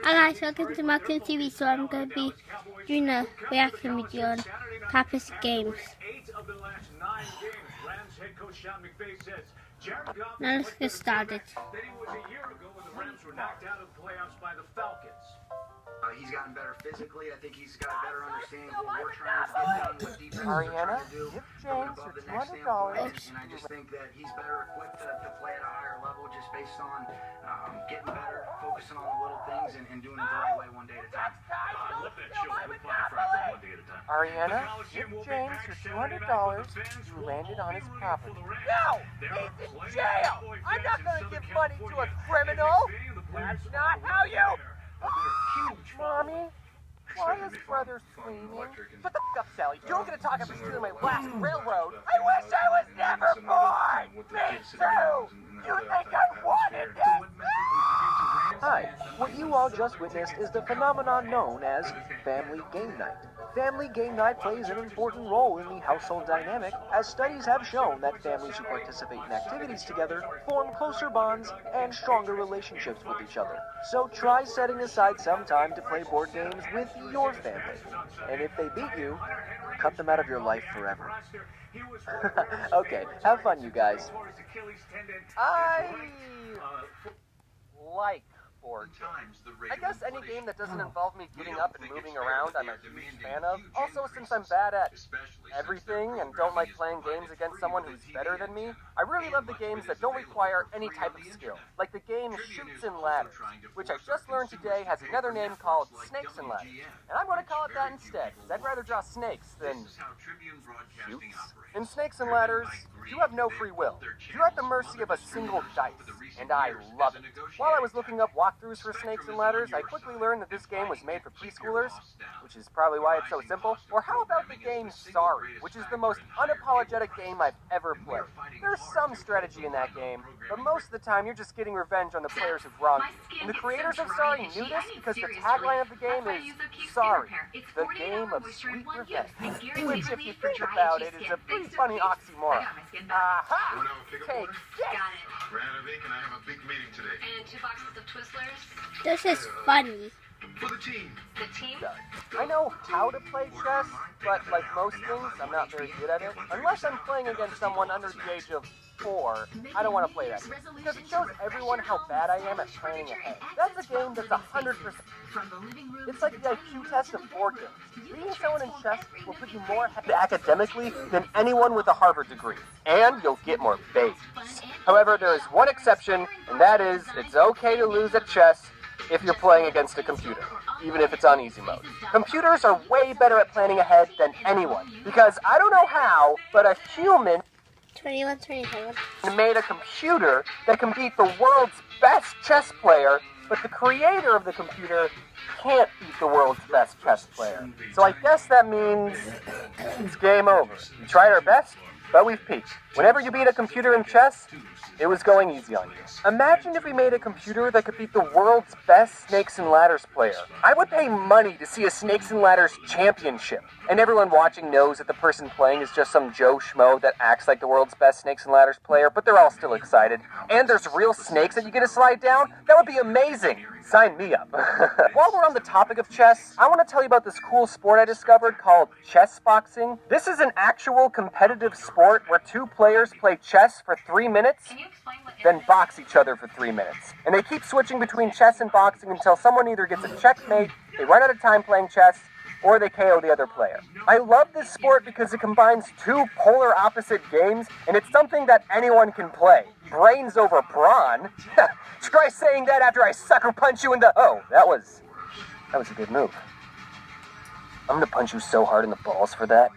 Hi guys, welcome to Marco TV. So I'm going to be doing a reaction video on Pappas Games. Now let's get started. He's gotten better physically. I think he's got a better understanding of what we're trying to get done, what defense Ariana, do. give James your $200. And I just think that he's better equipped to play at a higher level just based on getting better, focusing on the little things, and doing it the right way one day at a time. Ariana, give James your $200. You landed on his property. No! He's in jail! I'm not going to give money to a criminal! That's not how you... Mommy, why is brother screaming? Shut the f*** up, Sally. You don't get to talk after stealing my last railroad. I wish I was never born! Me too! You think I wanted this? Hi, what you all just witnessed is the phenomenon known as Family Game Night. Family Game Night plays an important role in the household dynamic, as studies have shown that families who participate in activities together form closer bonds and stronger relationships with each other. So try setting aside some time to play board games with your family. And if they beat you, cut them out of your life forever. Okay, have fun, you guys. I like board games. I guess any game that doesn't involve me getting up and moving around I'm a huge fan of. Also, since I'm bad at everything and don't like playing games against someone who's better than me, I really love the games that don't require any type of skill. Like the game Chutes and Ladders, which I just learned today has another name called Snakes and Ladders. And I'm going to call it that instead, because I'd rather draw snakes than chutes. In Snakes and Ladders, you have no free will. You're at the mercy of a single dice, and I love it. While I was looking up walkthroughs for Snakes and Ladders, I quickly learned that this game was made for preschoolers, which is probably why it's so simple. Or how about the game Sorry, which is the most unapologetic game I've ever played. There's some strategy in that game, but most of the time you're just getting revenge on the players who've wronged you. And the creators of Sorry knew this because the tagline of the game is Sorry, the game of sweet revenge. Which, if you think about it, is a pretty funny oxymoron. Aha! Take this! Ran out of ink and I have a big meeting today. And 2 boxes of Twizzlers. This is funny. For the team. The team? I know how to play chess, but like most things, I'm not very good at it. Unless I'm playing against someone under the age of 4, I don't want to play that game, because it shows everyone how bad I am at planning ahead. That's a game that's 100%. It's like the IQ test of board games. Beating someone in chess will put you more ahead academically than anyone with a Harvard degree, and you'll get more babes. However, there is one exception, and that is it's okay to lose at chess if you're playing against a computer, even if it's on easy mode. Computers are way better at planning ahead than anyone, because I don't know how, but a human 21-27. made a computer that can beat the world's best chess player, but the creator of the computer can't beat the world's best chess player. So I guess that means it's game over. We tried our best, but we've peaked. Whenever you beat a computer in chess, it was going easy on you. Imagine if we made a computer that could beat the world's best Snakes and Ladders player. I would pay money to see a Snakes and Ladders championship. And everyone watching knows that the person playing is just some Joe Schmo that acts like the world's best Snakes and Ladders player, but they're all still excited. And there's real snakes that you get to slide down? That would be amazing! Sign me up. While we're on the topic of chess, I want to tell you about this cool sport I discovered called chess boxing. This is an actual competitive sport where 2 players play chess for 3 minutes, then box each other for 3 minutes. And they keep switching between chess and boxing until someone either gets a checkmate, they run out of time playing chess, or they KO the other player. I love this sport because it combines 2 polar opposite games, and it's something that anyone can play. Brains over brawn? Try saying that after I sucker punch you in the... Oh, that was a good move. I'm gonna punch you so hard in the balls for that.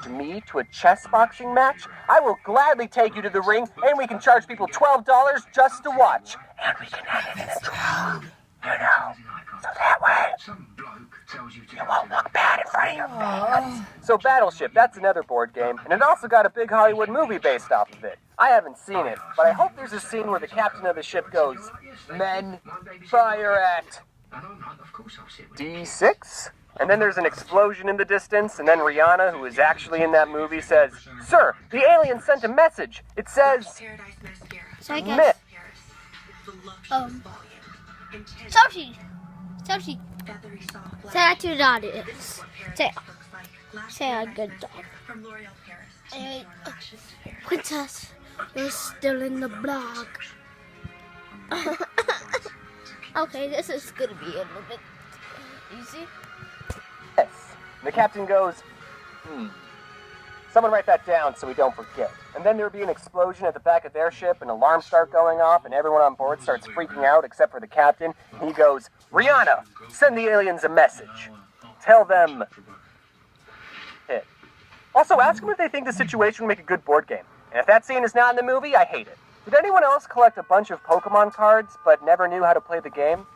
To me, to a chess boxing match, I will gladly take you to the ring, and we can charge people $12 just to watch. And we can have it in a draw. You know, so that way, you won't look bad in front of your fans. So Battleship, that's another board game, and it also got a big Hollywood movie based off of it. I haven't seen it, but I hope there's a scene where the captain of the ship goes, "Men, fire at D6?" And then there's an explosion in the distance, and then Rihanna, who is actually in that movie, says, "Sir, the alien sent a message. It says, So I myth." guess Sophie! Sophie! Say that to the audience. Say a good dog. Anyway, Princess, you're still in the blog. Okay, this is gonna be a little bit easy. Yes. And the captain goes, Someone write that down so we don't forget. And then there would be an explosion at the back of their ship, and alarms start going off, and everyone on board starts freaking out except for the captain. And he goes, Rihanna, send the aliens a message. Tell them... Hit. Also, ask them if they think the situation would make a good board game. And if that scene is not in the movie, I hate it. Did anyone else collect a bunch of Pokemon cards but never knew how to play the game?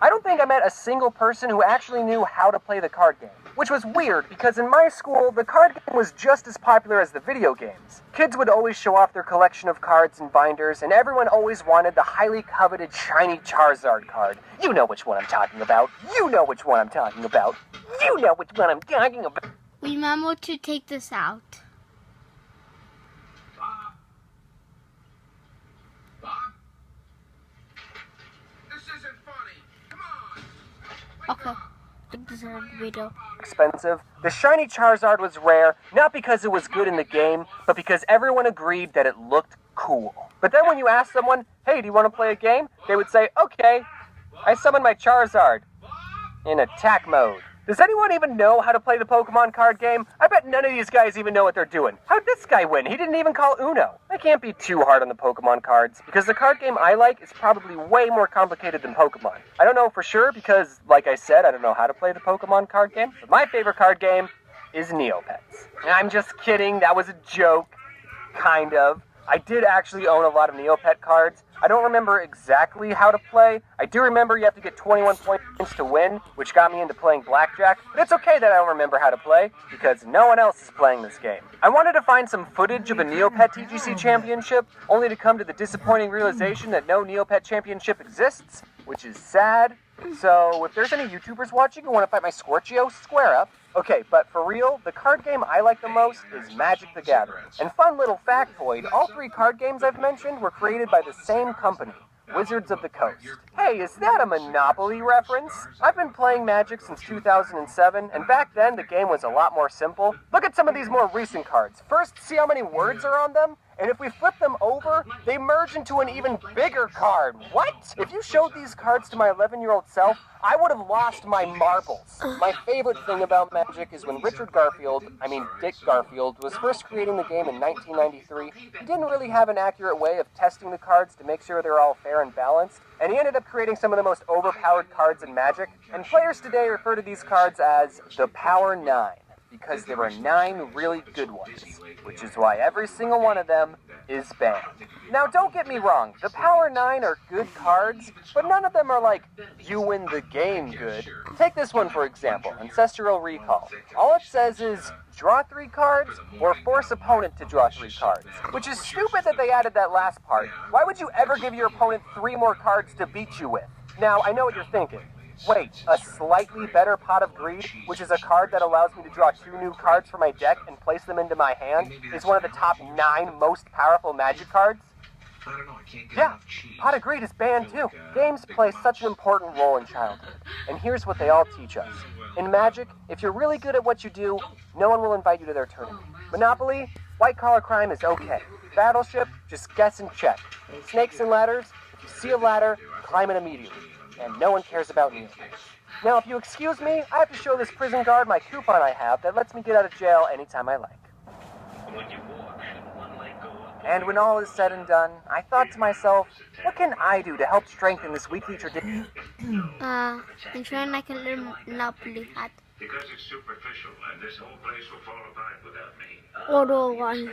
I don't think I met a single person who actually knew how to play the card game. Which was weird, because in my school, the card game was just as popular as the video games. Kids would always show off their collection of cards and binders, and everyone always wanted the highly coveted shiny Charizard card. You know which one I'm talking about. You know which one I'm talking about. You know which one I'm talking about. Remember to take this out. Bob? This isn't funny. Come on. Okay. I think this is a video. Expensive. The shiny Charizard was rare, not because it was good in the game, but because everyone agreed that it looked cool. But then when you ask someone, hey, do you want to play a game? They would say, okay. I summoned my Charizard in attack mode. Does anyone even know how to play the Pokemon card game? I bet none of these guys even know what they're doing. How'd this guy win? He didn't even call Uno. I can't be too hard on the Pokemon cards, because the card game I like is probably way more complicated than Pokemon. I don't know for sure, because, like I said, I don't know how to play the Pokemon card game, but my favorite card game is Neopets. And I'm just kidding, that was a joke. Kind of. I did actually own a lot of Neopet cards. I don't remember exactly how to play. I do remember you have to get 21 points to win, which got me into playing blackjack. But it's okay that I don't remember how to play, because no one else is playing this game. I wanted to find some footage of a Neopet TGC championship, only to come to the disappointing realization that no Neopet championship exists, which is sad. So if there's any YouTubers watching who want to fight my Scorchio, square up. Okay, but for real, the card game I like the most is Magic the Gathering. And fun little factoid, all three card games I've mentioned were created by the same company, Wizards of the Coast. Hey, is that a Monopoly reference? I've been playing Magic since 2007, and back then the game was a lot more simple. Look at some of these more recent cards. First, see how many words are on them? And if we flip them over, they merge into an even bigger card. What? If you showed these cards to my 11-year-old self, I would have lost my marbles. My favorite thing about Magic is when Dick Garfield, was first creating the game in 1993, he didn't really have an accurate way of testing the cards to make sure they're all fair and balanced, and he ended up creating some of the most overpowered cards in Magic, and players today refer to these cards as the Power 9. Because there are 9 really good ones, which is why every single one of them is banned. Now, don't get me wrong, the Power 9 are good cards, but none of them are like, you win the game good. Take this one, for example, Ancestral Recall. All it says is, draw 3 cards, or force opponent to draw 3 cards. Which is stupid that they added that last part. Why would you ever give your opponent 3 more cards to beat you with? Now, I know what you're thinking. Wait, a slightly better Pot of Greed, which is a card that allows me to draw 2 new cards from my deck and place them into my hand, is one of the top 9 most powerful Magic cards? Yeah, Pot of Greed is banned too. Games play such an important role in childhood, and here's what they all teach us. In Magic, if you're really good at what you do, no one will invite you to their tournament. Monopoly, white-collar crime is okay. Battleship, just guess and check. Snakes and ladders, if you see a ladder, climb it immediately. And no one cares about me. Now, if you excuse me, I have to show this prison guard my coupon I have that lets me get out of jail anytime I like. And when all is said and done, I thought to myself, what can I do to help strengthen this weekly tradition? Ensuring I can learn Monopoly hat. Because it's superficial, and this whole place will fall apart without me. Order one.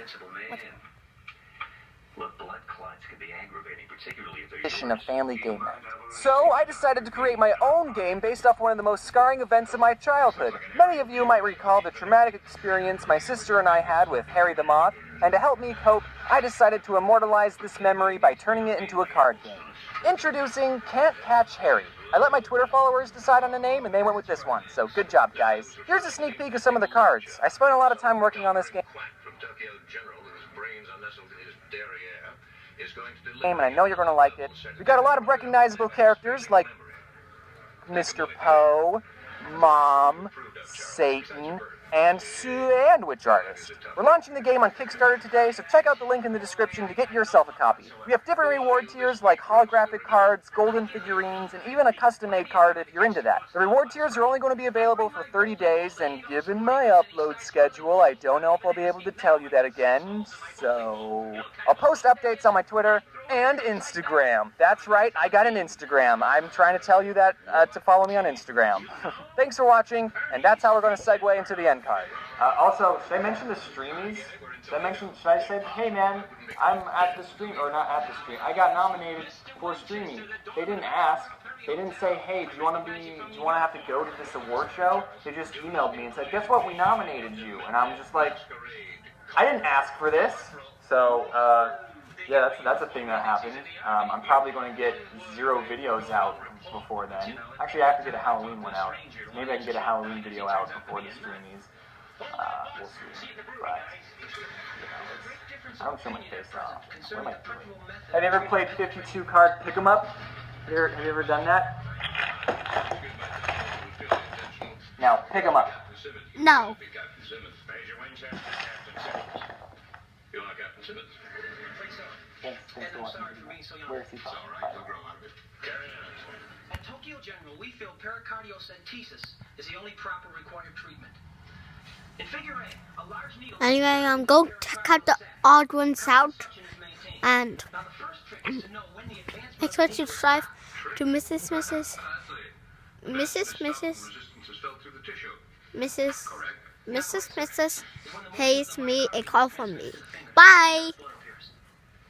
Look, blood clots can be aggravating, particularly if they're Edition of Family Game Night. So I decided to create my own game based off one of the most scarring events of my childhood. Many of you might recall the traumatic experience my sister and I had with Harry the Moth, and to help me cope, I decided to immortalize this memory by turning it into a card game. Introducing Can't Catch Harry. I let my Twitter followers decide on a name, and they went with this one, so good job, guys. Here's a sneak peek of some of the cards. I spent a lot of time working on this game. from Tokyo General, whose brains are nestled in his derriere. game, and I know you're going to like it. We got a lot of recognizable characters like Mr. Poe, Mom, Satan, and Sandwich Artist. We're launching the game on Kickstarter today, so check out the link in the description to get yourself a copy. We have different reward tiers like holographic cards, golden figurines, and even a custom-made card if you're into that. The reward tiers are only going to be available for 30 days, and given my upload schedule, I don't know if I'll be able to tell you that again, so I'll post updates on my Twitter and Instagram. That's right, I got an Instagram. I'm trying to tell you that to follow me on Instagram. Thanks for watching, and that's how we're going to segue into the end card. Also, should I mention the streamies? Should I say, hey man, I'm at the stream, or not at the stream, I got nominated for streaming. They didn't ask. They didn't say, hey, do you want to have to go to this award show? They just emailed me and said, guess what, we nominated you. And I'm just like, I didn't ask for this. So, yeah, that's a thing that happened. I'm probably going to get 0 videos out before then. Actually, I have to get a Halloween one out. Maybe I can get a Halloween video out before the streamies. We'll see. But, I don't show my face off. What am I doing? Have you ever played 52 card pick 'em up? Have you ever done that? Now, pick 'em up. No. Where's he from? At Tokyo General, we feel pericardiocentesis is the only proper required treatment. In figure A, a large needle... Anyway, I'm going to cut the odd ones out, and make sure to subscribe to Mrs. Hayes Me a Call From Me. Bye!